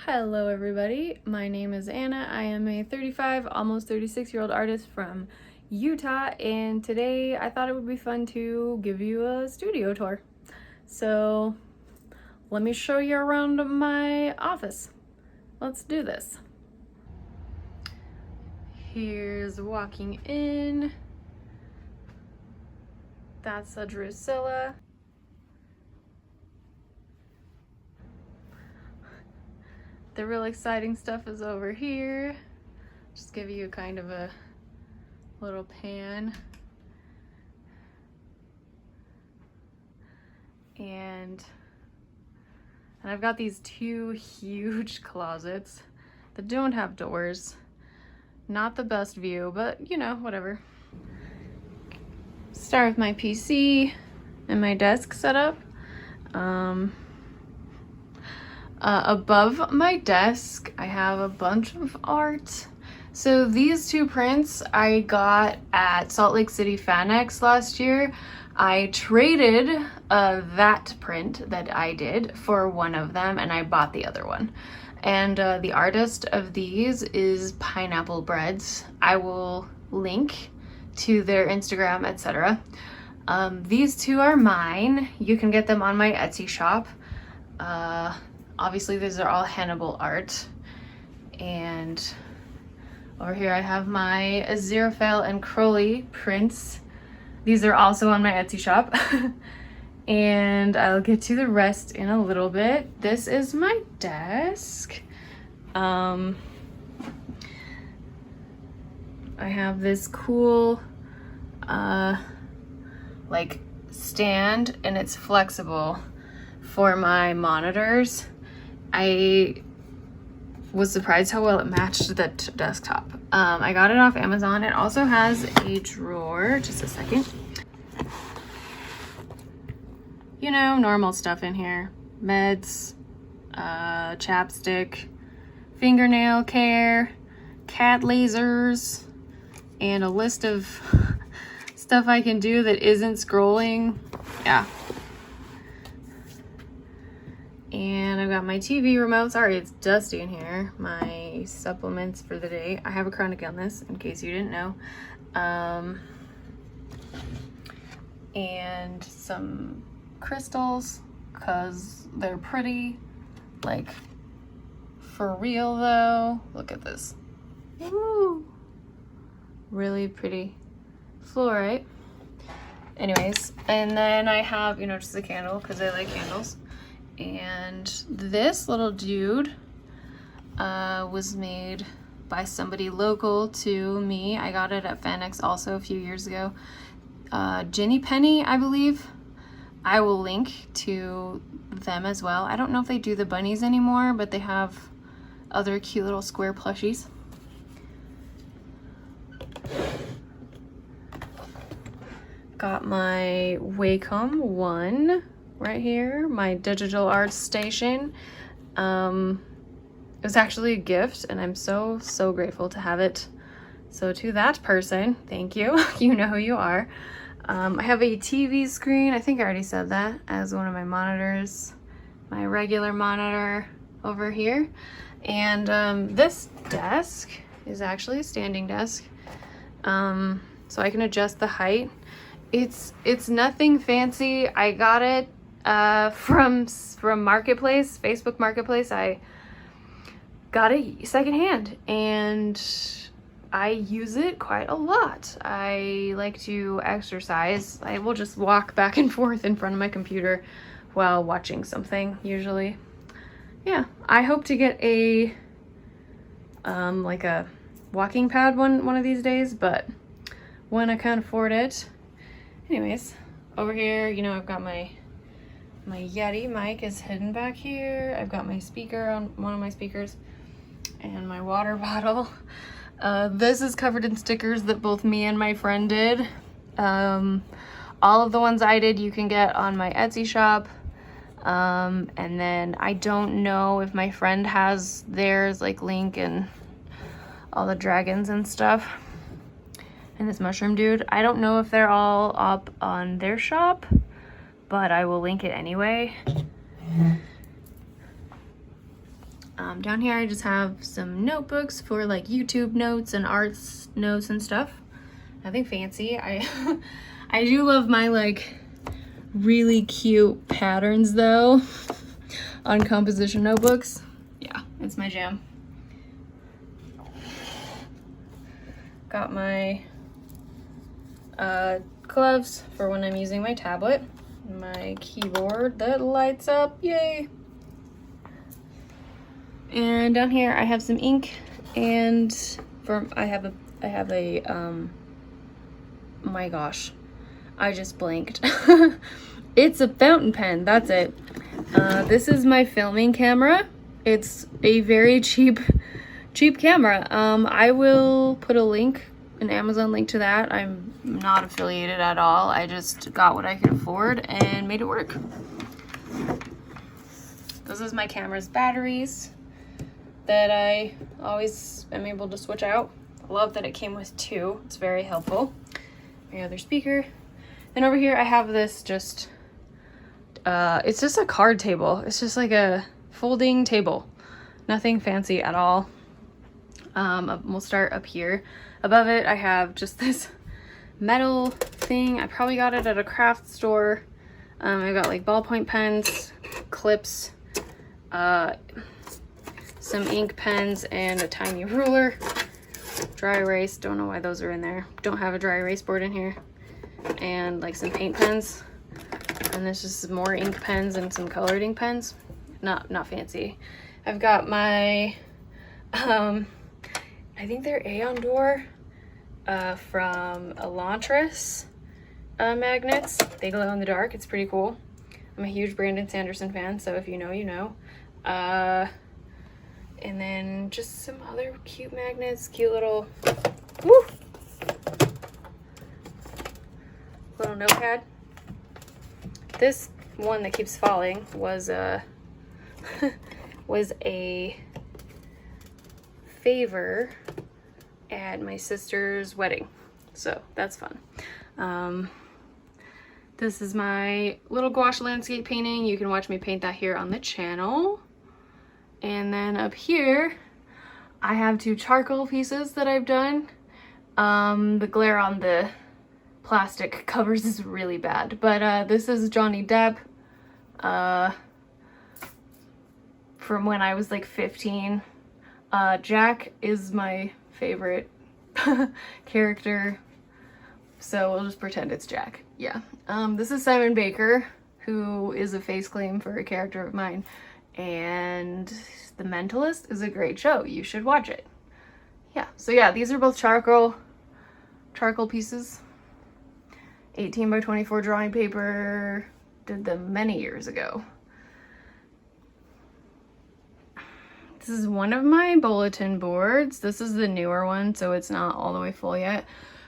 Hello everybody, my name is Anna. I am a 35, almost 36-year-old artist from Utah, and today I thought it would be fun to give you a studio tour. So let me show you around my office. Let's do this. Here's walking in. That's a Drusilla. The real exciting stuff is over here. Just give you kind of a little pan. And I've got these two huge closets that don't have doors. Not the best view, but you know, whatever. Start with my PC and my desk setup. Above my desk, I have a bunch of art. So these two prints I got at Salt Lake City FanX last year. I traded that print that I did for one of them, and I bought the other one. And the artist of these is Pineapple Breads. I will link to their Instagram, etc. These two are mine. You can get them on my Etsy shop. Obviously, these are all Hannibal art. And over here I have my Aziraphale and Crowley prints. These are also on my Etsy shop. And I'll get to the rest in a little bit. This is my desk. I have this cool like stand, and it's flexible for my monitors. I was surprised how well it matched the desktop. I got it off Amazon. It also has a drawer. Just a second. You know, normal stuff in here. Meds, chapstick, fingernail care, cat lasers, and a list of stuff I can do that isn't scrolling. Yeah. And I've got my TV remote. Sorry, it's dusty in here. My supplements for the day. I have a chronic illness, in case you didn't know. And some crystals, because they're pretty. Like, for real though. Look at this. Woo! Really pretty fluorite. Anyways, and then I have, you know, just a candle, because I like candles. And this little dude was made by somebody local to me. I got it at FanX also a few years ago. Jenny Penny, I believe. I will link to them as well. I don't know if they do the bunnies anymore, but they have other cute little square plushies. Got my Wacom 1 right here, my digital art station. It was actually a gift, and I'm so grateful to have it. So to that person, thank you. You know who you are. I have a TV screen, I think I already said that, as one of my monitors. My regular monitor over here. And this desk is actually a standing desk. So I can adjust the height. It's nothing fancy. I got it from Marketplace, Facebook Marketplace. I got it secondhand, and I use it quite a lot. I like to exercise. I will just walk back and forth in front of my computer while watching something, usually. Yeah, I hope to get a like a walking pad one of these days, but when I can't afford it. Anyways, over here, you know, I've got my Yeti mic is hidden back here. I've got my speaker on one of my speakers, and my water bottle. This is covered in stickers that both me and my friend did. All of the ones I did you can get on my Etsy shop. And then I don't know if my friend has theirs, like Link and all the dragons and stuff. And this mushroom dude. I don't know if they're all up on their shop, but I will link it anyway. Down here I just have some notebooks for like YouTube notes and arts notes and stuff. Nothing fancy. I do love my like really cute patterns though on composition notebooks. Yeah, it's my jam. Got my gloves for when I'm using my tablet. My keyboard that lights up, yay! And down here I have some ink, and I have a my gosh, I just blanked. It's a fountain pen, that's it. This is my filming camera. It's a very cheap camera. I will put a link, an Amazon link to that. I'm not affiliated at all. I just got what I could afford and made it work. This is my camera's batteries that I always am able to switch out. I love that it came with 2. It's very helpful. My other speaker. And over here I have this just, it's just a card table. It's just like a folding table. Nothing fancy at all. We'll start up here. Above it I have just this metal thing. I probably got it at a craft store. I got like ballpoint pens, clips, some ink pens, and a tiny ruler. Dry erase, don't know why those are in there. Don't have a dry erase board in here. And like some paint pens. And there's just some more ink pens and some colored ink pens. Not fancy. I've got my, I think they're Aeon Door from Elantris magnets. They glow in the dark. It's pretty cool. I'm a huge Brandon Sanderson fan, so if you know, you know. And then just some other cute magnets, cute little, woo, little notepad. This one that keeps falling was a favor at my sister's wedding, so that's fun. This is my little gouache landscape painting. You can watch me paint that here on the channel. And then up here I have 2 charcoal pieces that I've done. The glare on the plastic covers is really bad, but this is Johnny Depp from when I was like 15. Jack is my favorite character, so we'll just pretend it's Jack. Yeah. This is Simon Baker, who is a face claim for a character of mine, and The Mentalist is a great show. You should watch it. Yeah, so yeah, these are both charcoal pieces. 18 by 24 drawing paper. Did them many years ago. This is one of my bulletin boards. This is the newer one, so it's not all the way full yet.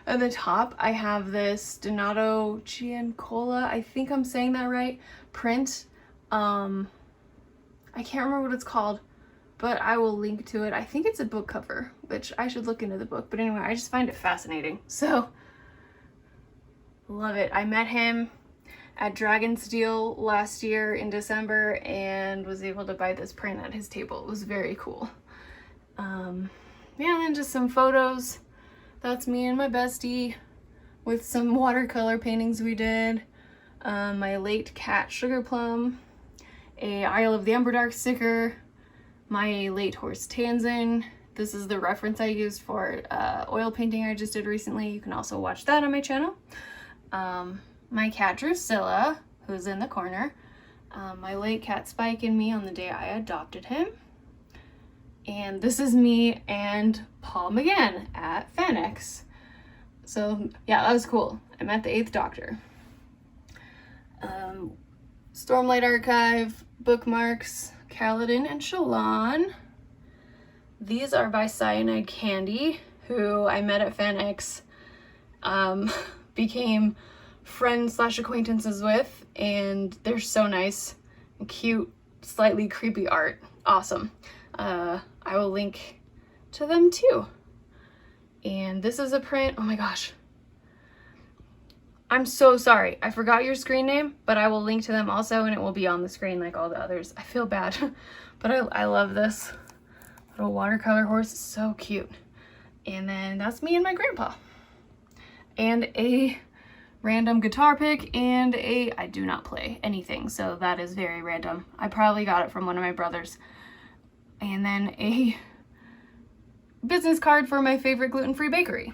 At the top, I have this Donato Giancola, I think I'm saying that right, print. I can't remember what it's called, but I will link to it. I think it's a book cover, which I should look into the book. But anyway, I just find it fascinating. So, love it. I met him at Dragonsteel last year in December and was able to buy this print at his table. It was very cool. Yeah, and then just some photos. That's me and my bestie with some watercolor paintings we did. My late cat Sugar Plum, a Isle of the Emberdark sticker, my late horse Tanzin. This is the reference I used for oil painting I just did recently. You can also watch that on my channel. My cat Drusilla, who's in the corner. My late cat Spike and me on the day I adopted him. And this is me and Paul McGann at FanX. So yeah, that was cool. I met the 8th Doctor. Stormlight Archive, bookmarks, Kaladin and Shallan. These are by Cyanide Candy, who I met at FanX, became friends/acquaintances with, and they're so nice and cute, slightly creepy art. Awesome. I will link to them too. And this is a print, oh my gosh. I'm so sorry. I forgot your screen name, but I will link to them also, and it will be on the screen like all the others. I feel bad, but I love this little watercolor horse. It's so cute. And then that's me and my grandpa. And a random guitar pick and I do not play anything, so that is very random. I probably got it from one of my brothers. And then a business card for my favorite gluten-free bakery.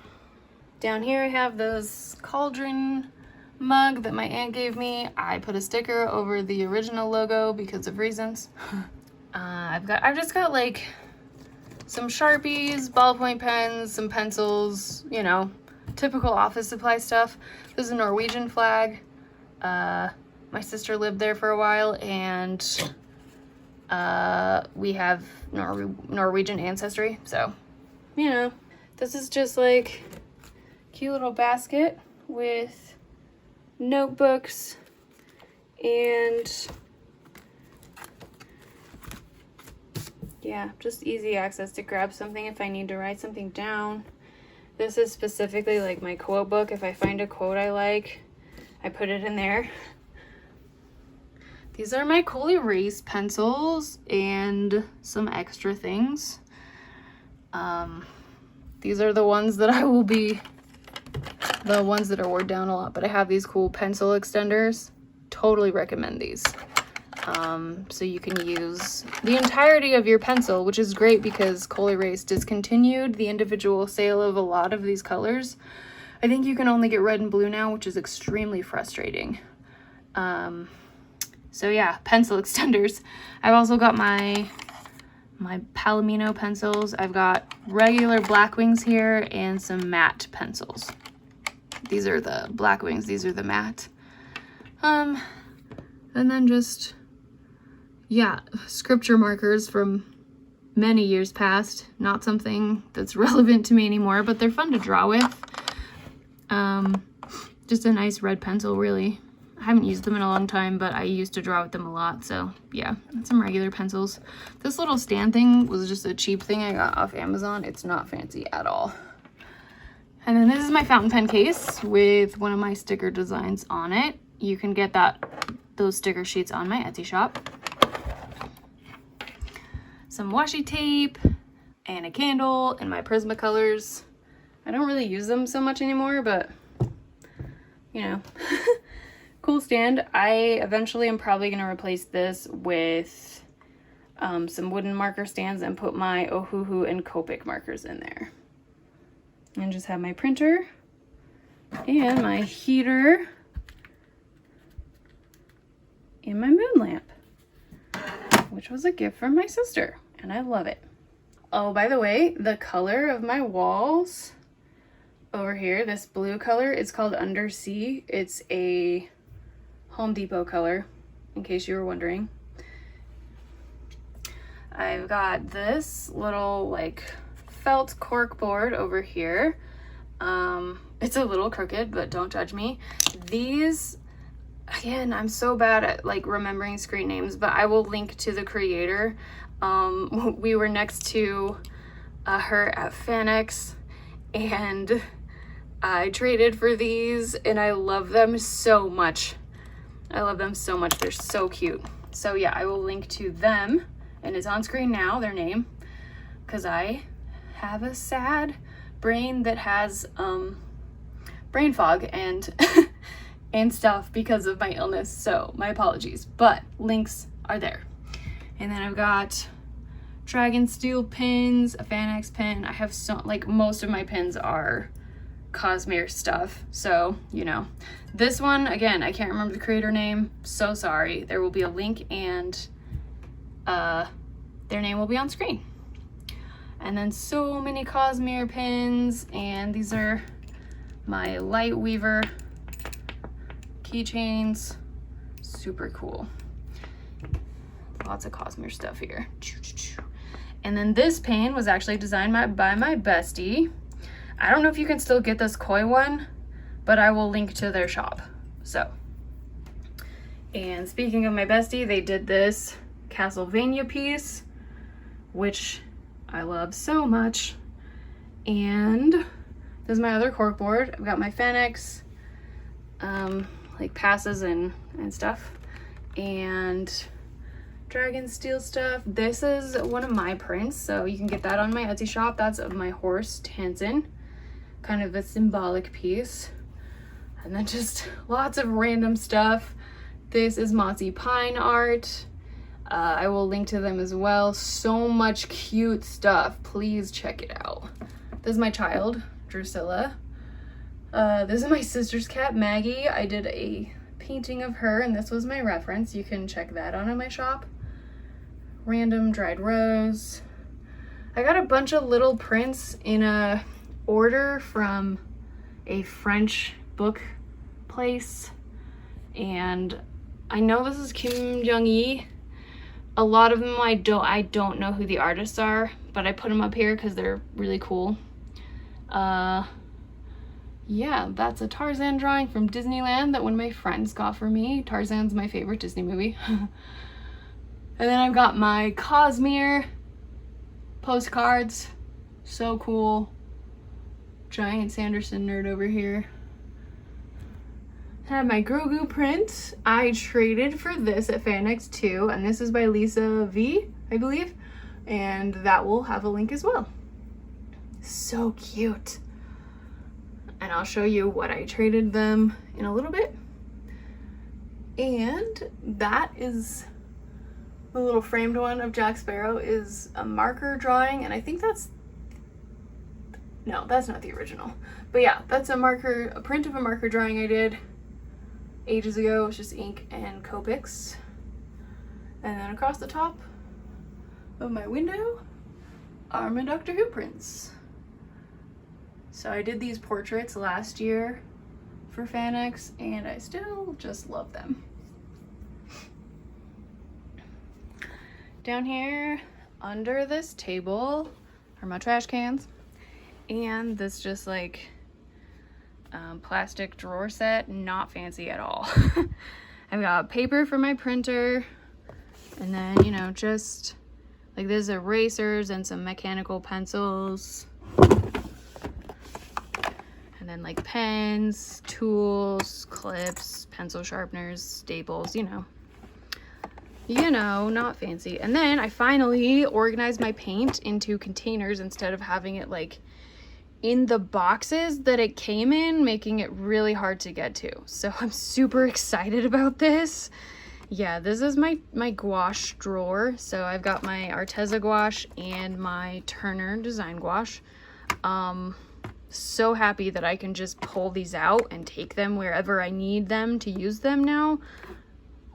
Down here I have this cauldron mug that my aunt gave me. I put a sticker over the original logo because of reasons. I've just got like some Sharpies, ballpoint pens, some pencils, you know, typical office supply stuff. This is a Norwegian flag. My sister lived there for a while, and we have Norwegian ancestry, so, you know. This is just like cute little basket with notebooks and yeah, just easy access to grab something if I need to write something down. This is specifically like my quote book. If I find a quote I like, I put it in there. These are my Coley Race pencils and some extra things. These are the ones that are worn down a lot, but I have these cool pencil extenders. Totally recommend these. So you can use the entirety of your pencil, which is great because Coley Race discontinued the individual sale of a lot of these colors. I think you can only get red and blue now, which is extremely frustrating. So yeah, pencil extenders. I've also got my Palomino pencils. I've got regular Blackwings here and some matte pencils. These are the Blackwings, these are the matte. And then just, yeah, scripture markers from many years past. Not something that's relevant to me anymore, but they're fun to draw with. Just a nice red pencil, really. I haven't used them in a long time, but I used to draw with them a lot, so yeah, and some regular pencils. This little stand thing was just a cheap thing I got off Amazon. It's not fancy at all. And then this is my fountain pen case with one of my sticker designs on it. You can get those sticker sheets on my Etsy shop. Some washi tape and a candle and my Prismacolors. I don't really use them so much anymore, but you know. Cool stand. I eventually am probably going to replace this with some wooden marker stands and put my Ohuhu and Copic markers in there. And just have my printer and my heater and my moon lamp, which was a gift from my sister, and I love it. Oh, by the way, the color of my walls over here, this blue color, is called Undersea. It's a Home Depot color, in case you were wondering. I've got this little like felt cork board over here. It's a little crooked, but don't judge me. These, again, I'm so bad at like remembering screen names, but I will link to the creator. We were next to her at FanX, and I traded for these, and I love them so much. I love them so much. They're so cute. So yeah, I will link to them, and it's on screen now, their name, because I have a sad brain that has brain fog and and stuff because of my illness, so my apologies, but links are there. And then I've got Dragon Steel pins, a FanX pin. I have so, like, most of my pins are Cosmere stuff, so you know. This one, again, I can't remember the creator name, so sorry. There will be a link, and their name will be on screen. And then so many Cosmere pins, and these are my Lightweaver keychains. Super cool. Lots of Cosmere stuff here. And then this pin was actually designed by my bestie. I don't know if you can still get this koi one, but I will link to their shop. So, and speaking of my bestie, they did this Castlevania piece, which I love so much. And this is my other cork board. I've got my FanX like passes and stuff, and Dragon Steel stuff. This is one of my prints, so you can get that on my Etsy shop. That's of my horse Tansin, kind of a symbolic piece. And then just lots of random stuff. This is Motzi Pine art. I will link to them as well. So much cute stuff. Please check it out. This is my child, Drusilla. This is my sister's cat, Maggie. I did a painting of her, and this was my reference. You can check that out on my shop. Random dried rose. I got a bunch of little prints in a order from a French book place, and I know this is Kim Jung-yi. A lot of them I don't know who the artists are, but I put them up here because they're really cool. Yeah, that's a Tarzan drawing from Disneyland that one of my friends got for me. Tarzan's my favorite Disney movie. And then I've got my Cosmere postcards. So cool. Giant Sanderson nerd over here. I have my Grogu print. I traded for this at FanX too, and this is by Lisa V, I believe. And that will have a link as well. So cute. And I'll show you what I traded them in a little bit. And that is the little framed one of Jack Sparrow, is a marker drawing, and I think that's, no, that's not the original. But yeah, that's a print of a marker drawing I did ages ago. It's just ink and Copics. And then across the top of my window are my Doctor Who prints. So I did these portraits last year for FanX, and I still just love them. Down here under this table are my trash cans, and this just like plastic drawer set, not fancy at all. I've got paper for my printer, and then, you know, just like there's erasers and some mechanical pencils, and then like pens, tools, clips, pencil sharpeners, staples, you know, not fancy. And then I finally organized my paint into containers instead of having it like in the boxes that it came in, making it really hard to get to. So I'm super excited about this. Yeah, this is my gouache drawer. So I've got my Arteza gouache and my Turner design gouache. So happy that I can just pull these out and take them wherever I need them to use them now.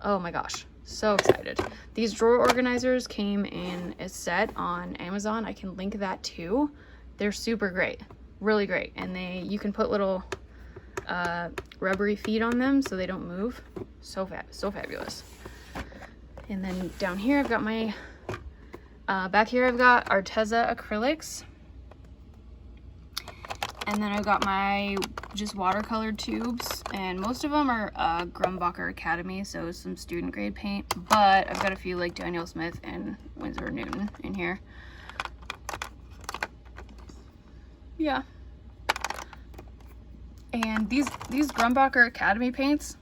Oh my gosh, so excited. These drawer organizers came in a set on Amazon. I can link that too. They're super great, really great. And you can put little rubbery feet on them so they don't move. So fabulous. And then down here I've got my, back here I've got Arteza acrylics. And then I've got my just watercolor tubes, and most of them are Grumbacher Academy, so some student grade paint, but I've got a few like Daniel Smith and Winsor Newton in here. Yeah. And these Grumbacher Academy paints,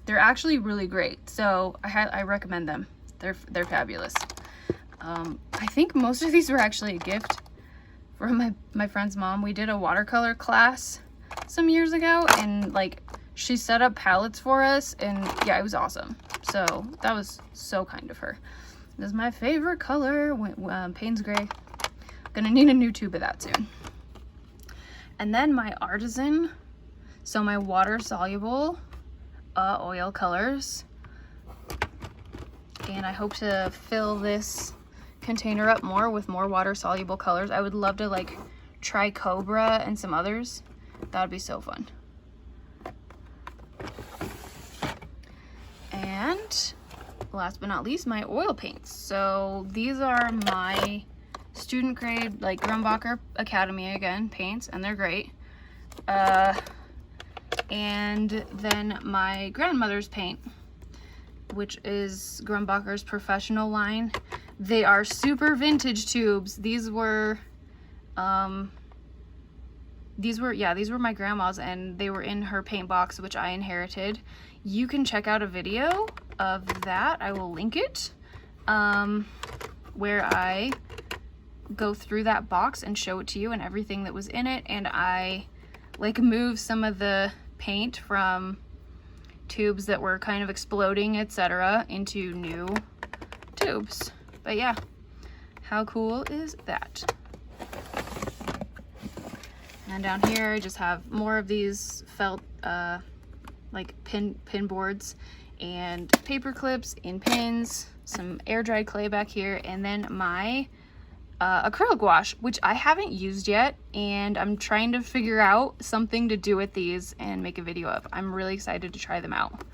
they're actually really great, so I recommend them. They're fabulous. I think most of these were actually a gift from my friend's mom. We did a watercolor class some years ago, and like she set up palettes for us, and yeah, it was awesome. So that was so kind of her. This is my favorite color, Payne's Gray. Gonna need a new tube of that soon. And then my Artisan, so my water soluble oil colors, and I hope to fill this container up more with more water soluble colors. I would love to like try Cobra and some others. That would be so fun. And last but not least, my oil paints. So these are my student grade, like Grumbacher Academy again paints, and they're great. And then my grandmother's paint, which is Grumbacher's professional line. They are super vintage tubes. These were these were my grandma's, and they were in her paint box, which I inherited. You can check out a video of that. I will link it, where I go through that box and show it to you and everything that was in it, and I like move some of the paint from tubes that were kind of exploding, etc., into new tubes. But yeah, how cool is that? And down here I just have more of these felt like pin boards and paper clips and pins, some air dried clay back here, and then my acrylic wash, which I haven't used yet, and I'm trying to figure out something to do with these and make a video of. I'm really excited to try them out.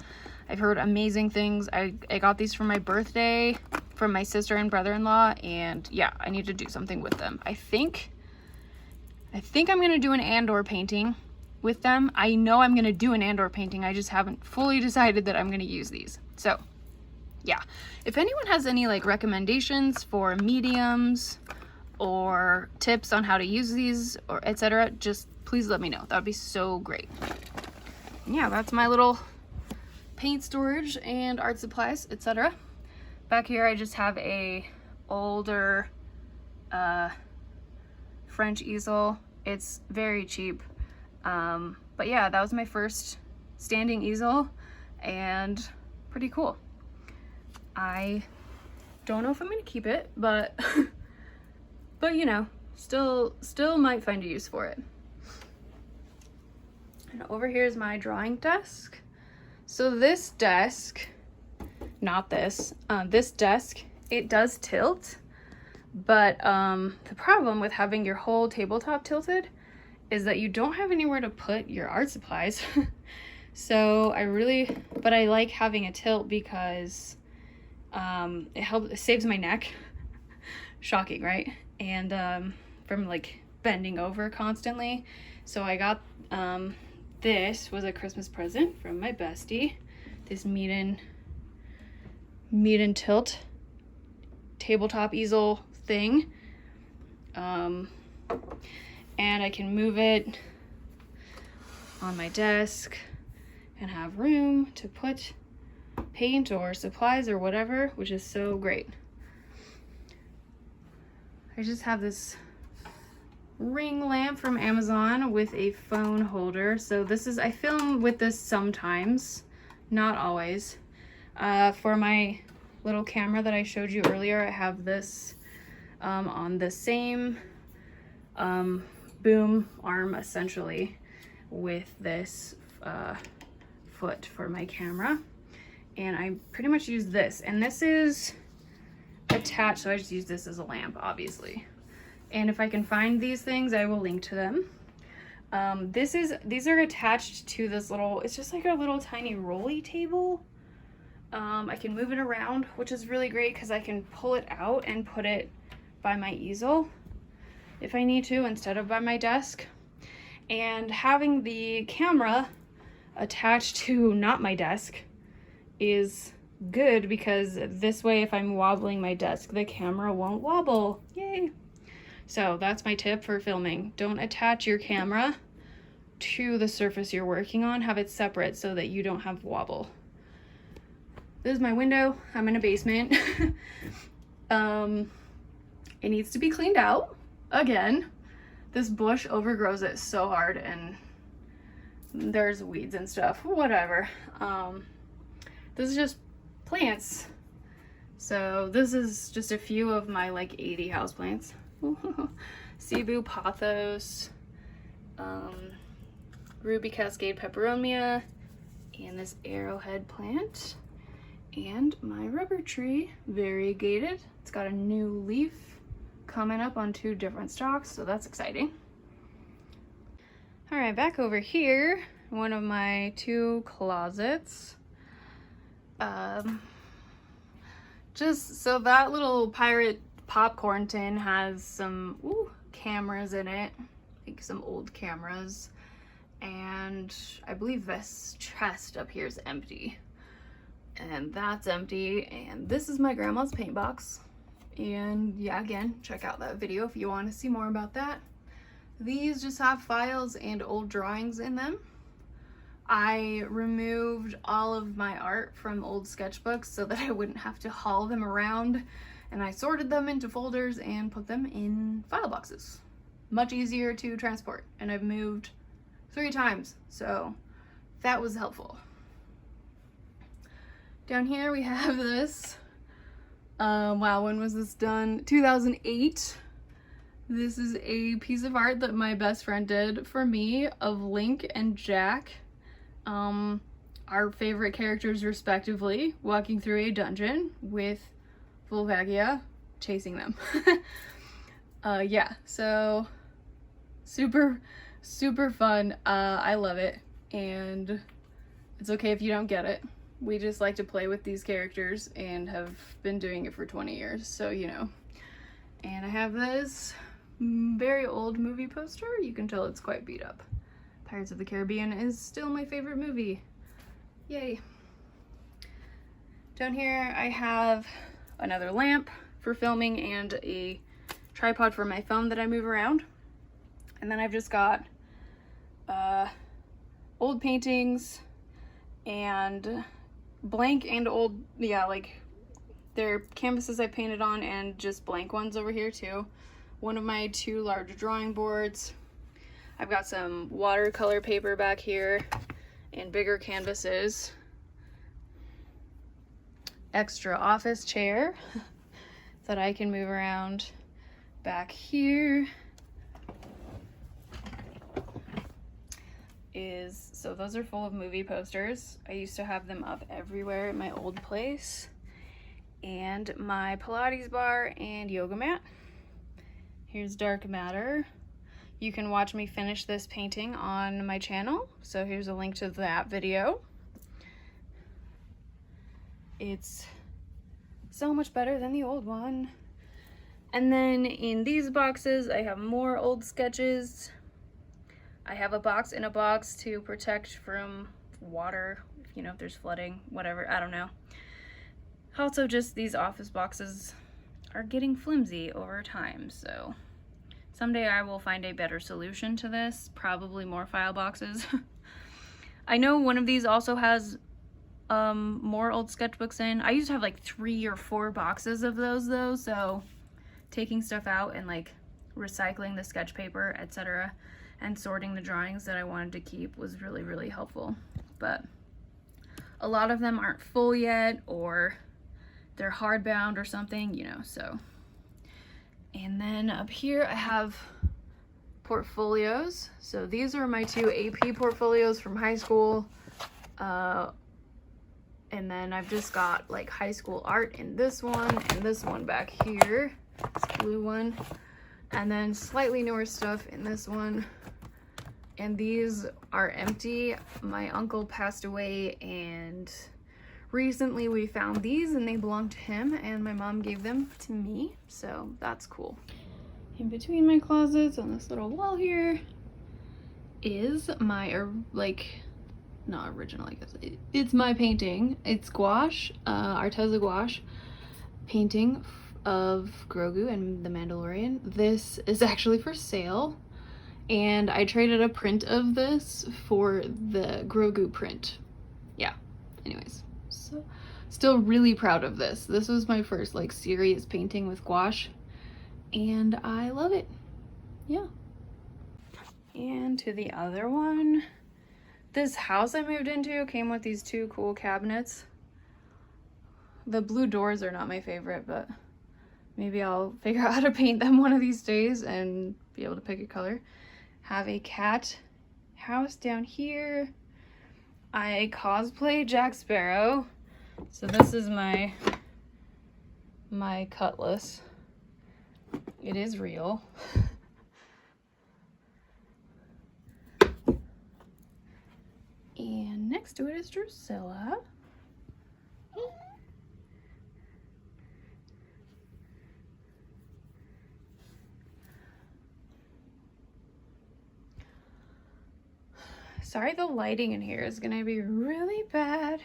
I've heard amazing things. I got these for my birthday from my sister and brother-in-law, and yeah, I need to do something with them. I think I'm gonna do an Andor painting with them. I know I'm gonna do an Andor painting, I just haven't fully decided that I'm gonna use these. So yeah, if anyone has any like recommendations for mediums or tips on how to use these or etc., just please let me know. That would be so great. Yeah, that's my little paint storage and art supplies, etc. Back here I just have a older French easel. It's very cheap, but yeah, that was my first standing easel and pretty cool. I don't know if I'm gonna keep it, but but you know, still might find a use for it. And over here is my drawing desk. So this desk, not this, this desk, it does tilt, but the problem with having your whole tabletop tilted is that you don't have anywhere to put your art supplies. So but I like having a tilt because it saves my neck. Shocking, right? And from like bending over constantly. So I got this was a Christmas present from my bestie, this Mead and Tilt tabletop easel thing, and I can move it on my desk and have room to put paint or supplies or whatever, which is so great. I just have this ring lamp from Amazon with a phone holder. So this is, I film with this sometimes, not always. For my little camera that I showed you earlier, I have this on the same boom arm essentially with this foot for my camera. And I pretty much use this, and this is attached, so I just use this as a lamp, obviously. And if I can find these things, I will link to them. These are attached to this little, it's just like a little tiny rolly table. I can move it around, which is really great because I can pull it out and put it by my easel if I need to, instead of by my desk. And having the camera attached to not my desk is good because this way, if I'm wobbling my desk, the camera won't wobble. Yay! So that's my tip for filming. Don't attach your camera to the surface you're working on. Have it separate so that you don't have wobble. This is my window. I'm in a basement. It needs to be cleaned out again. This bush overgrows it so hard, and there's weeds and stuff, whatever. This is just plants. So this is just a few of my like 80 houseplants. Cebu pothos, ruby cascade peperomia, and this arrowhead plant, and my rubber tree, variegated. It's got a new leaf coming up on 2 different stalks, so that's exciting. All right, back over here, one of my 2 closets. Just so that little pirate popcorn tin has some cameras in it, like some old cameras, and I believe this chest up here is empty, and that's empty, and this is my grandma's paint box. And yeah, again, check out that video if you want to see more about that. These just have files and old drawings in them. I removed all of my art from old sketchbooks so that I wouldn't have to haul them around, and I sorted them into folders and put them in file boxes. Much easier to transport, and I've moved 3 times, so that was helpful. Down here we have this. Wow, when was this done? 2008. This is a piece of art that my best friend did for me of Link and Jack, our favorite characters respectively, walking through a dungeon with Volvagia chasing them. Yeah, so super fun. I love it, and it's okay if you don't get it. We just like to play with these characters and have been doing it for 20 years, so you know. And I have this very old movie poster. You can tell it's quite beat up. Pirates of the Caribbean is still my favorite movie. Yay. Down here I have another lamp for filming and a tripod for my phone that I move around. And then I've just got old paintings and blank and old, yeah, like they're canvases I painted on, and just blank ones over here too. One of my 2 large drawing boards. I've got some watercolor paper back here and bigger canvases. Extra office chair that I can move around. Back here is, so those are full of movie posters. I used to have them up everywhere at my old place. And my Pilates bar and yoga mat. Here's Dark Matter. You can watch me finish this painting on my channel, so here's a link to that video. It's so much better than the old one. And then in these boxes, I have more old sketches. I have a box in a box to protect from water, you know, if there's flooding, whatever, I don't know. Also, just these office boxes are getting flimsy over time, so someday I will find a better solution to this, probably more file boxes. I know one of these also has more old sketchbooks in. I used to have like 3 or 4 boxes of those though, so taking stuff out and like recycling the sketch paper, etc., and sorting the drawings that I wanted to keep was really helpful. But a lot of them aren't full yet, or they're hardbound or something, you know, so. And then up here I have portfolios. So these are my 2 AP portfolios from high school. And then I've just got like high school art in this one and this one back here, this blue one. And then slightly newer stuff in this one. And these are empty. My uncle passed away, and recently we found these and they belonged to him, and my mom gave them to me, so that's cool. In between my closets on this little wall here is my, like, not original, I guess. It's my painting. It's gouache, Arteza gouache painting of Grogu and the Mandalorian. This is actually for sale, and I traded a print of this for the Grogu print. Yeah, anyways. So, still really proud of this. This was my first like serious painting with gouache, and I love it. Yeah. And to the other one, this house I moved into came with these 2 cool cabinets. The blue doors are not my favorite, but maybe I'll figure out how to paint them one of these days and be able to pick a color. Have a cat house down here. I cosplay Jack Sparrow. So this is my cutlass. It is real. And next to it is Drusilla. Sorry, the lighting in here is gonna be really bad.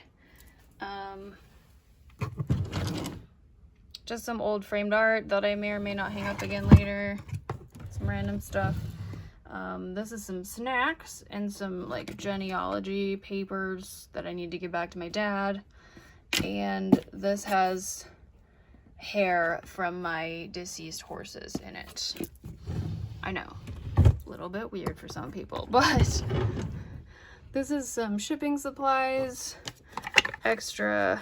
Just some old framed art that I may or may not hang up again later. Some random stuff. This is some snacks and some like genealogy papers that I need to give back to my dad. And this has hair from my deceased horses in it. I know, a little bit weird for some people, but this is some shipping supplies, extra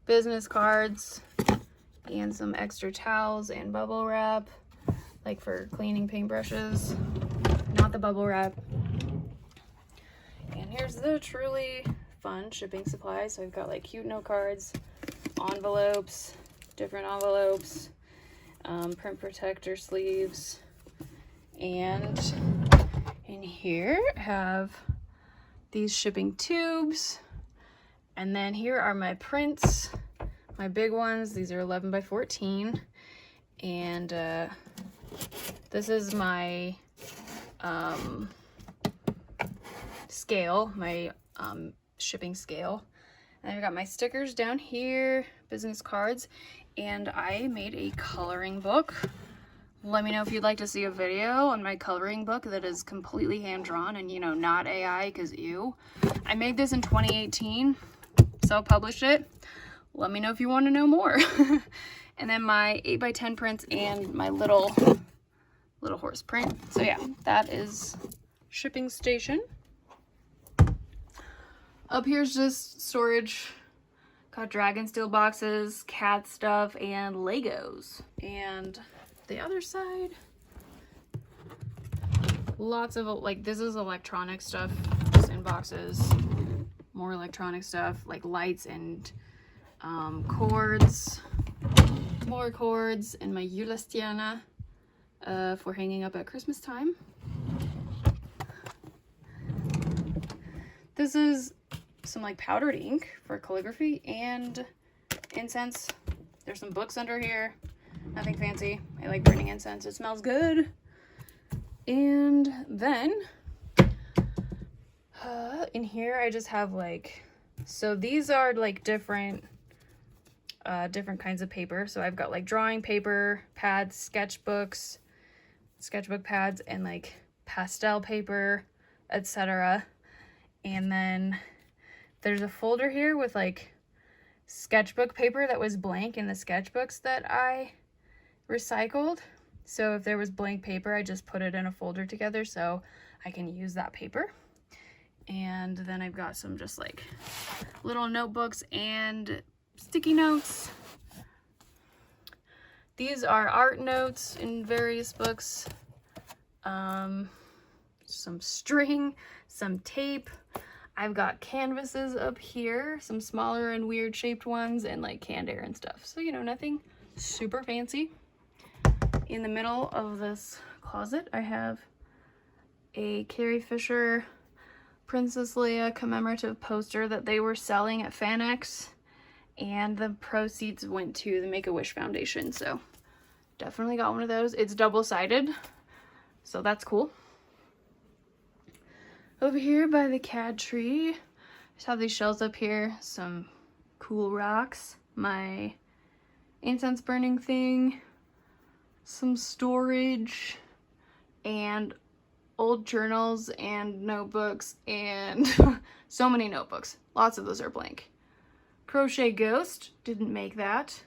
business cards, and some extra towels and bubble wrap, like for cleaning paintbrushes, not the bubble wrap. And here's the truly fun shipping supplies. So I've got like cute note cards, envelopes, different envelopes, print protector sleeves, and in here I have these shipping tubes. And then here are my prints, my big ones. These are 11 by 14. And this is my scale, my shipping scale. And I've got my stickers down here, business cards, and I made a coloring book. Let me know if you'd like to see a video on my coloring book that is completely hand-drawn and, you know, not AI, because ew. I made this in 2018, self-published it. Let me know if you want to know more. And then my 8x10 prints and my little horse print. So yeah, that is shipping station. Up here's just storage. Got dragon steel boxes, cat stuff, and Legos. And the other side, lots of, like, this is electronic stuff, just in boxes. More electronic stuff, like lights and cords. More cords, and my Julistiana for hanging up at Christmas time. This is some like powdered ink for calligraphy and incense. There's some books under here. Nothing fancy. I like burning incense. It smells good. And then in here I just have like, so these are like different kinds of paper. So I've got like drawing paper, pads, sketchbook pads, and like pastel paper, etc. And then there's a folder here with like sketchbook paper that was blank in the sketchbooks that I recycled. So if there was blank paper, I just put it in a folder together so I can use that paper. And then I've got some just like little notebooks and sticky notes. These are art notes in various books. Some string, some tape. I've got canvases up here, some smaller and weird shaped ones, and like canned air and stuff. So, you know, nothing super fancy. In the middle of this closet, I have a Carrie Fisher Princess Leia commemorative poster that they were selling at FanX, and the proceeds went to the Make-A-Wish Foundation. So definitely got one of those. It's double-sided, so that's cool. Over here by the CAD tree, just have these shelves up here, some cool rocks, my incense burning thing, some storage, and old journals and notebooks, and so many notebooks. Lots of those are blank. Crochet Ghost, didn't make that,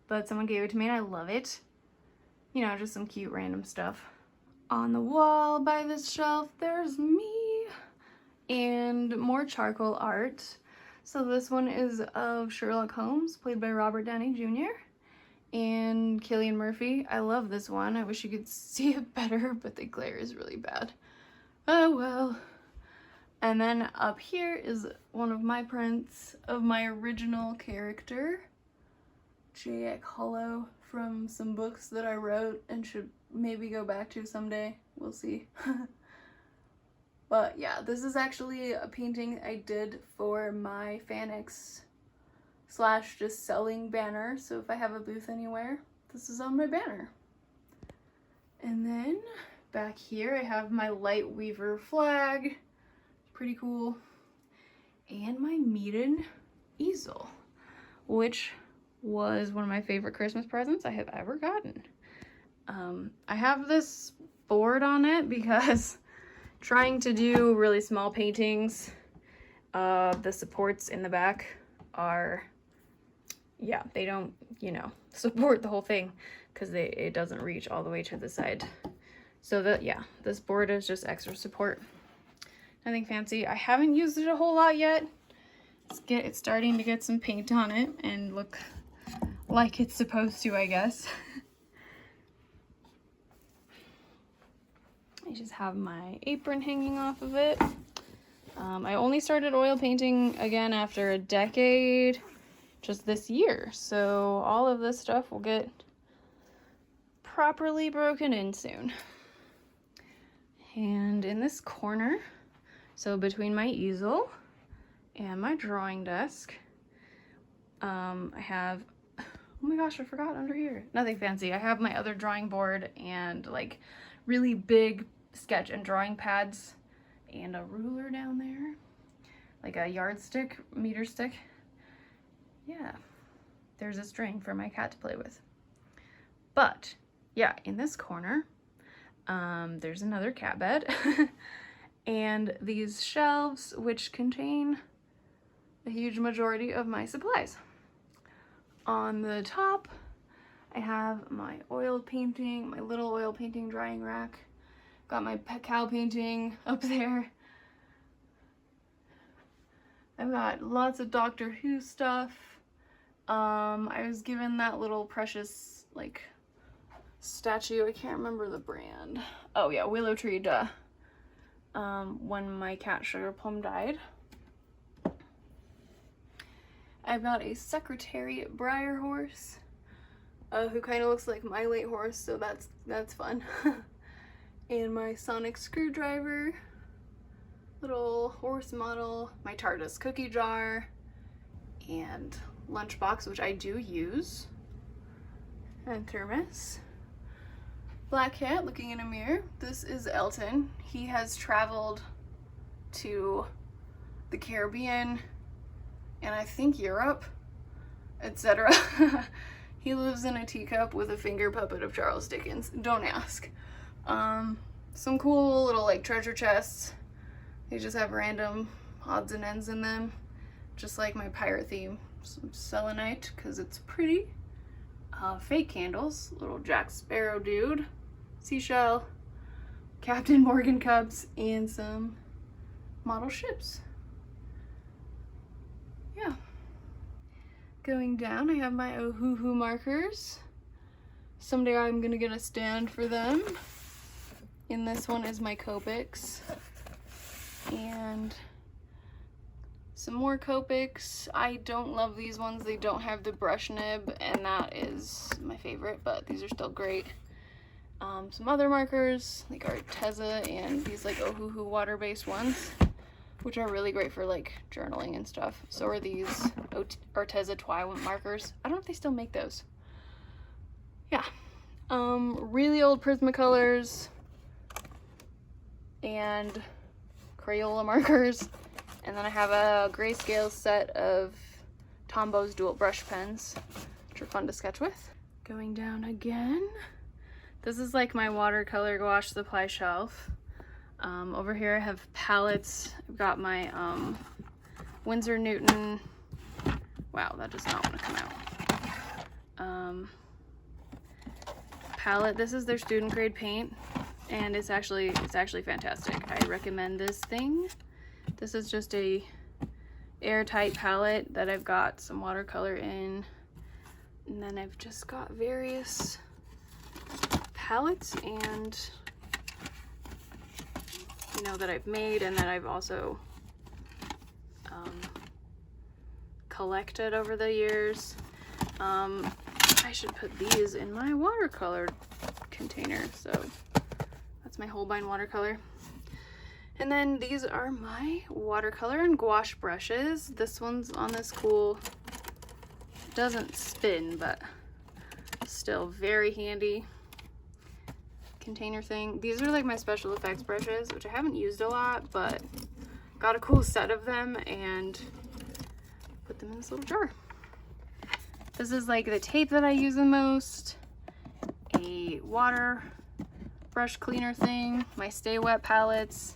but someone gave it to me and I love it. You know, just some cute random stuff. On the wall by this shelf, there's me and more charcoal art. So this one is of Sherlock Holmes, played by Robert Downey Jr. and Cillian Murphy. I love this one. I wish you could see it better, but the glare is really bad. Oh well. And then up here is one of my prints of my original character, Jack Hollow, from some books that I wrote and should maybe go back to someday. We'll see. But yeah, this is actually a painting I did for my FanX / just selling banner. So if I have a booth anywhere, this is on my banner. And then back here I have my Light Weaver flag. Pretty cool. And my Meaden easel, which was one of my favorite Christmas presents I have ever gotten. I have this board on it because trying to do really small paintings of the supports in the back are, yeah, they don't, you know, support the whole thing because it doesn't reach all the way to the side. So yeah, this board is just extra support. Nothing fancy. I haven't used it a whole lot yet. It's starting to get some paint on it and look like it's supposed to, I guess. I just have my apron hanging off of it. I only started oil painting again after a decade, just this year. So all of this stuff will get properly broken in soon. And in this corner, so between my easel and my drawing desk, I have, oh my gosh, I forgot under here. Nothing fancy. I have my other drawing board and like really big sketch and drawing pads and a ruler down there, like a yardstick, meter stick. Yeah, there's a string for my cat to play with. But yeah, in this corner, there's another cat bed and these shelves which contain a huge majority of my supplies. On the top, I have my oil painting, my little oil painting drying rack. Got my cow painting up there. I've got lots of Doctor Who stuff. I was given that little precious, like, statue. I can't remember the brand. Oh yeah, Willow Tree, duh. When my cat Sugar Plum died. I've got a Secretariat Briar horse, who kind of looks like my late horse, so that's fun. And my sonic screwdriver, little horse model, my TARDIS cookie jar, and lunchbox, which I do use, and thermos. Black cat looking in a mirror. This is Elton. He has traveled to the Caribbean and I think Europe, etc. He lives in a teacup with a finger puppet of Charles Dickens. Don't ask. Some cool little like treasure chests. They just have random odds and ends in them, just like my pirate theme. Some selenite because it's pretty. Fake candles, little Jack Sparrow dude, seashell, Captain Morgan cups, and some model ships. Yeah. Going down, I have my Ohuhu markers. Someday I'm gonna get a stand for them. And this one is my Copics. And some more Copics. I don't love these ones. They don't have the brush nib, and that is my favorite, but these are still great. Some other markers, like Arteza and these like Ohuhu water-based ones, which are really great for like journaling and stuff. So are these Arteza Twi markers. I don't know if they still make those. Yeah. Really old Prismacolors and Crayola markers. And then I have a grayscale set of Tombow dual brush pens, which are fun to sketch with. Going down again. This is like my watercolor gouache supply shelf. Over here I have palettes. I've got my Winsor Newton. Wow, that does not want to come out. Palette. This is their student grade paint, and it's actually fantastic. I recommend this thing. This is just a airtight palette that I've got some watercolor in, and then I've just got various palettes and that I've made and that I've also collected over the years. I should put these in my watercolor container. So that's my Holbein watercolor. And then these are my watercolor and gouache brushes. This one's on this cool, doesn't spin, but still very handy container thing. These are like my special effects brushes, which I haven't used a lot, but got a cool set of them and put them in this little jar. This is like the tape that I use the most, a water brush cleaner thing, my Stay Wet palettes,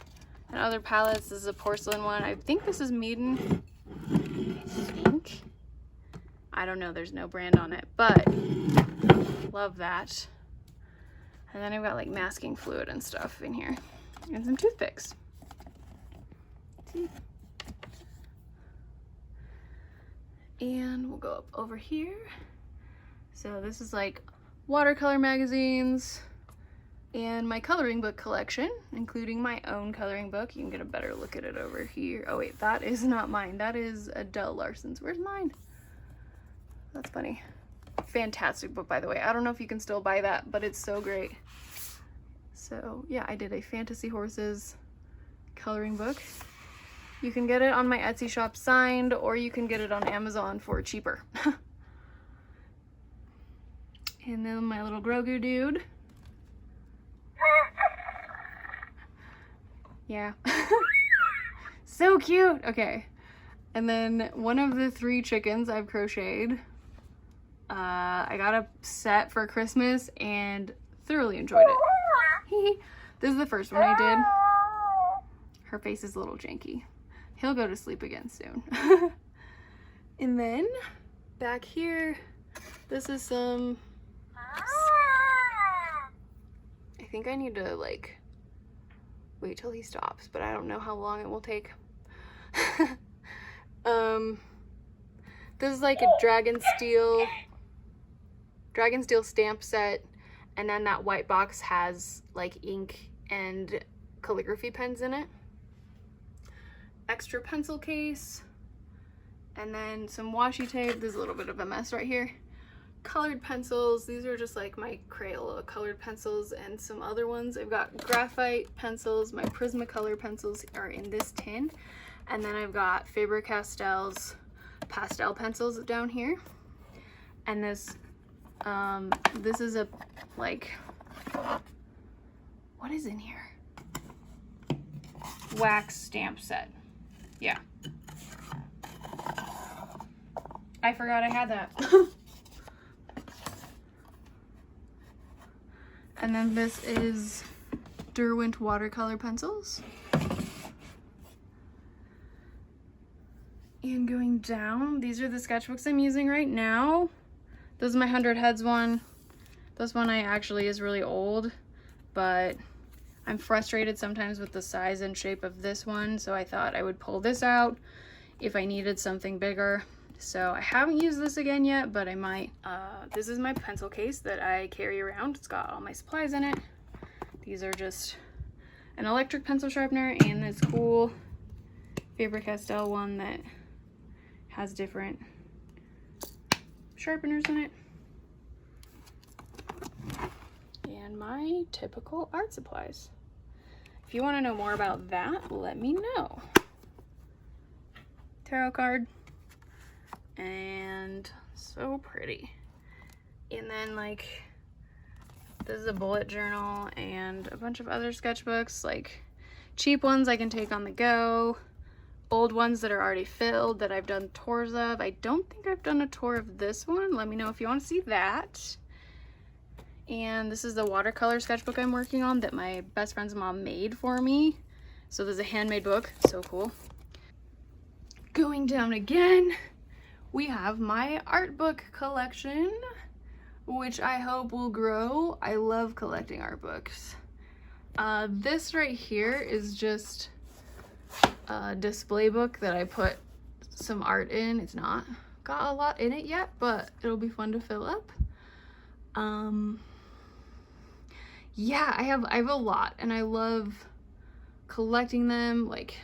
and other palettes. This is a porcelain one. I think this is Meeden. I think. I don't know, there's no brand on it, but love that. And then I've got like masking fluid and stuff in here. And some toothpicks. And we'll go up over here. So this is like watercolor magazines and my coloring book collection, including my own coloring book. You can get a better look at it over here. Oh wait, that is not mine. That is Adele Larson's. Where's mine? That's funny. Fantastic book, by the way. I don't know if you can still buy that, but it's so great. So yeah, I did a Fantasy Horses coloring book. You can get it on my Etsy shop signed, or you can get it on Amazon for cheaper. And then my little Grogu dude. Yeah. So cute. Okay. And then one of the 3 chickens I've crocheted. I got a set for Christmas and thoroughly enjoyed it. This is the first one I did. Her face is a little janky. He'll go to sleep again soon. And then back here, this is some, I think I need to like wait till he stops, but I don't know how long it will take. This is like a Dragon Steel stamp set, and then that white box has like ink and calligraphy pens in it. Extra pencil case, and then some washi tape. There's a little bit of a mess right here. Colored pencils. These are just like my Crayola colored pencils and some other ones. I've got graphite pencils. My Prismacolor pencils are in this tin. And then I've got Faber-Castell's pastel pencils down here. And this is a, like, what is in here? Wax stamp set. Yeah. I forgot I had that. And then this is Derwent watercolor pencils. And going down, these are the sketchbooks I'm using right now. This is my 100 Heads one. This one actually is really old, but I'm frustrated sometimes with the size and shape of this one, so I thought I would pull this out if I needed something bigger. So I haven't used this again yet, but I might. This is my pencil case that I carry around. It's got all my supplies in it. These are just an electric pencil sharpener and this cool Faber-Castell one that has different sharpeners in it. And my typical art supplies. If you want to know more about that, let me know. Tarot card. And so pretty. And then like, this is a bullet journal and a bunch of other sketchbooks, like cheap ones I can take on the go, old ones that are already filled that I've done tours of. I don't think I've done a tour of this one. Let me know if you want to see that. And this is the watercolor sketchbook I'm working on that my best friend's mom made for me. So there's a handmade book, so cool. Going down again, we have my art book collection, which I hope will grow. I love collecting art books. This right here is just a display book that I put some art in. It's not got a lot in it yet, but it'll be fun to fill up. Yeah, I have a lot and I love collecting them. Like,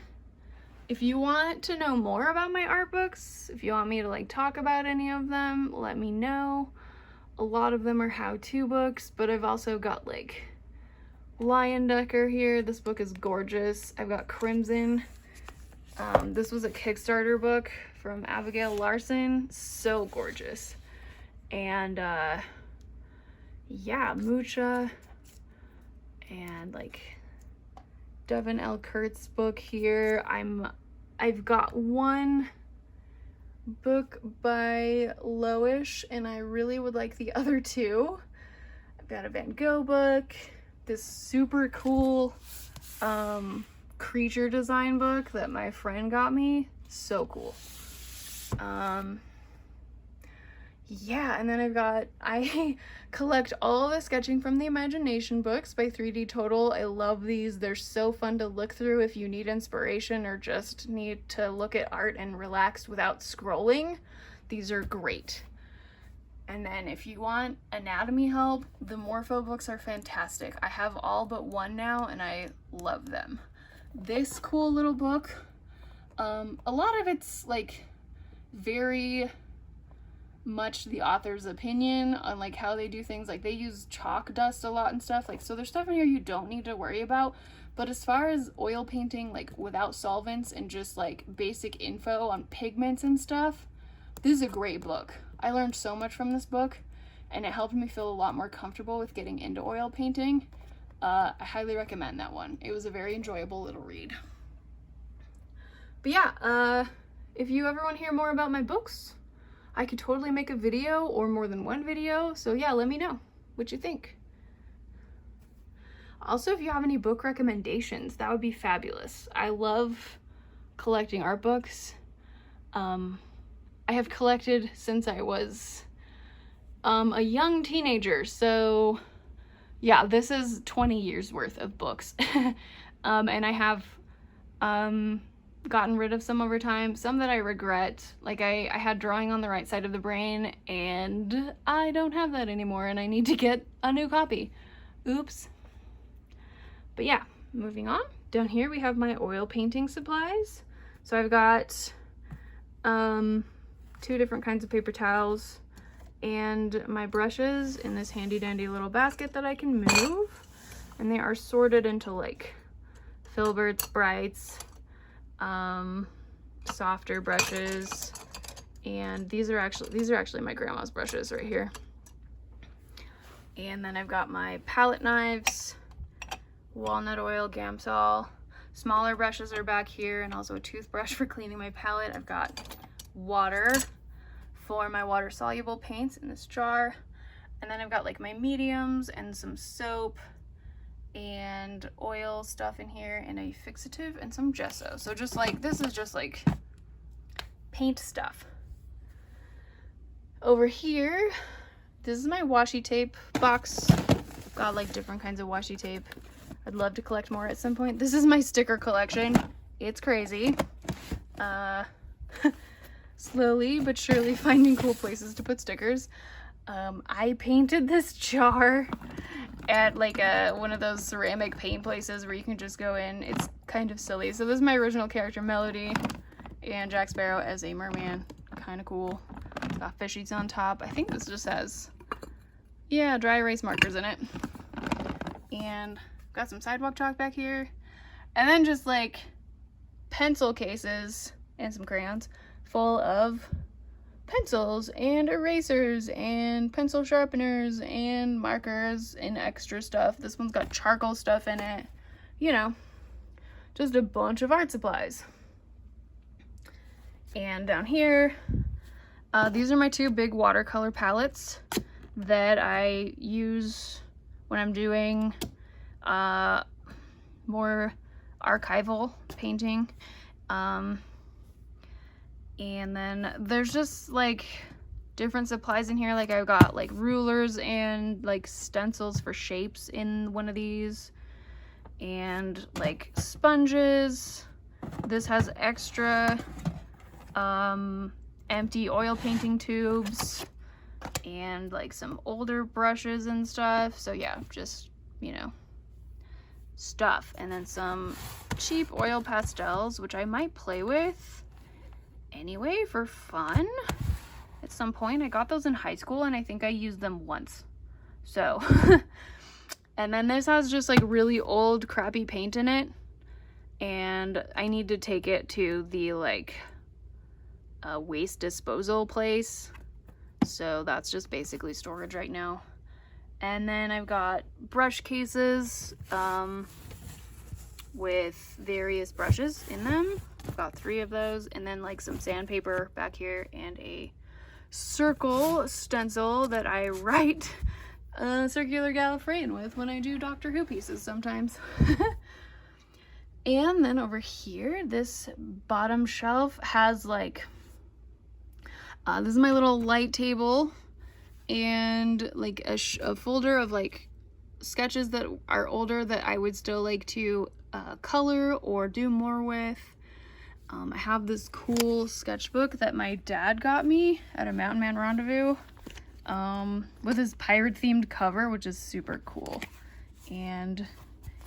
if you want to know more about my art books, if you want me to like talk about any of them, let me know. A lot of them are how-to books, but I've also got like Leyendecker here. This book is gorgeous. I've got Crimson. This was a Kickstarter book from Abigail Larson. So gorgeous. And yeah, Mucha. And like Devin L. Kurt's book here. I've got one book by Loish and I really would like the other two. I've got a Van Gogh book, this super cool creature design book that my friend got me. So cool. Yeah, and then I collect all the Sketching from the Imagination books by 3D Total. I love these. They're so fun to look through if you need inspiration or just need to look at art and relax without scrolling. These are great. And then if you want anatomy help, the Morpho books are fantastic. I have all but one now and I love them. This cool little book, a lot of it's like very much the author's opinion on like how they do things. Like they use chalk dust a lot and stuff, like, so there's stuff in here you don't need to worry about. But as far as oil painting, like without solvents and just like basic info on pigments and stuff, this is a great book. I learned so much from this book and it helped me feel a lot more comfortable with getting into oil painting. I highly recommend that one. It was a very enjoyable little read. But yeah, if you ever want to hear more about my books, I could totally make a video or more than one video. So yeah, let me know what you think. Also, if you have any book recommendations, that would be fabulous. I love collecting art books. I have collected since I was a young teenager. So yeah, this is 20 years worth of books. And I have gotten rid of some over time, some that I regret. Like I had Drawing on the Right Side of the Brain and I don't have that anymore and I need to get a new copy. Oops. But yeah, moving on. Down here we have my oil painting supplies. So I've got 2 different kinds of paper towels and my brushes in this handy dandy little basket that I can move. And they are sorted into like filberts, brights, softer brushes, and these are actually my grandma's brushes right here. And then I've got my palette knives, walnut oil, Gamsol. Smaller brushes are back here, and also a toothbrush for cleaning my palette. I've got water for my water soluble paints in this jar, and then I've got like my mediums and some soap and oil stuff in here and a fixative and some gesso. So just like, this is just like paint stuff. Over here, this is my washi tape box. I've got like different kinds of washi tape. I'd love to collect more at some point. This is my sticker collection. It's crazy. Slowly but surely finding cool places to put stickers. I painted this jar at like one of those ceramic paint places where you can just go in. It's kind of silly. So this is my original character, Melody, and Jack Sparrow as a merman. Kind of cool. It's got fishies on top. I think this just has, yeah, dry erase markers in it. And got some sidewalk chalk back here. And then just like pencil cases and some crayons full of pencils and erasers and pencil sharpeners and markers and extra stuff. This one's got charcoal stuff in it. You know, just a bunch of art supplies. And down here, these are my 2 big watercolor palettes that I use when I'm doing more archival painting. And then there's just like different supplies in here. Like I've got like rulers and like stencils for shapes in one of these, and like sponges. This has extra empty oil painting tubes and like some older brushes and stuff. So yeah, just, you know, stuff. And then some cheap oil pastels, which I might play with anyway for fun at some point. I got those in high school and I think I used them once. So and then this has just like really old crappy paint in it, and I need to take it to the like waste disposal place, so that's just basically storage right now. And then I've got brush cases with various brushes in them. I've got 3 of those, and then like some sandpaper back here and a circle stencil that I write circular Gallifreyan with when I do Doctor Who pieces sometimes. And then over here, this bottom shelf has like, this is my little light table and like a folder of like sketches that are older that I would still like to color or do more with. I have this cool sketchbook that my dad got me at a Mountain Man Rendezvous with his pirate themed cover, which is super cool, and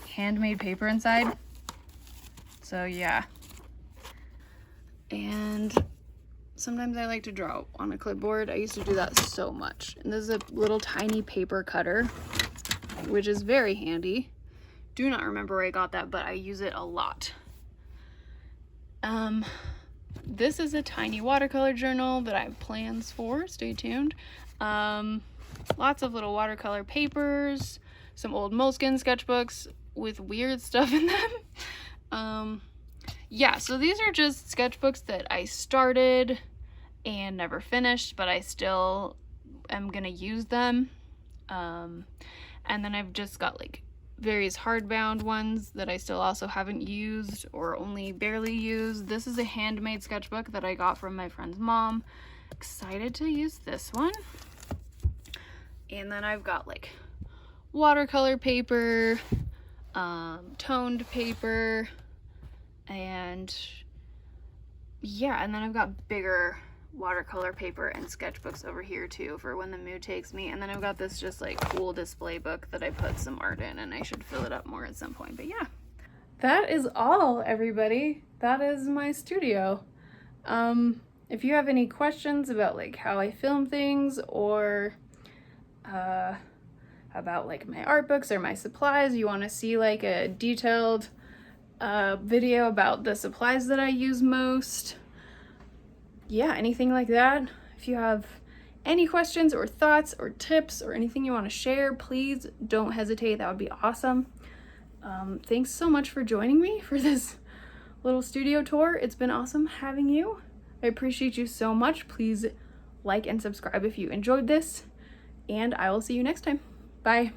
handmade paper inside. So yeah. And sometimes I like to draw on a clipboard. I used to do that so much. And this is a little tiny paper cutter, which is very handy. Do not remember where I got that, but I use it a lot. This is a tiny watercolor journal that I have plans for. Stay tuned. Lots of little watercolor papers, some old Moleskine sketchbooks with weird stuff in them. Yeah, so these are just sketchbooks that I started and never finished, but I still am gonna use them. And then I've just got like various hardbound ones that I still also haven't used or only barely used. This is a handmade sketchbook that I got from my friend's mom. Excited to use this one. And then I've got like watercolor paper, toned paper, and yeah, and then I've got bigger watercolor paper and sketchbooks over here too for when the mood takes me. And then I've got this just like cool display book that I put some art in, and I should fill it up more at some point. But yeah, that is all, everybody. That is my studio. If you have any questions about like how I film things, or about like my art books or my supplies, you want to see like a detailed video about the supplies that I use most, yeah, anything like that. If you have any questions or thoughts or tips or anything you want to share, please don't hesitate. That would be awesome. Thanks so much for joining me for this little studio tour. It's been awesome having you. I appreciate you so much. Please like and subscribe if you enjoyed this, and I will see you next time. Bye.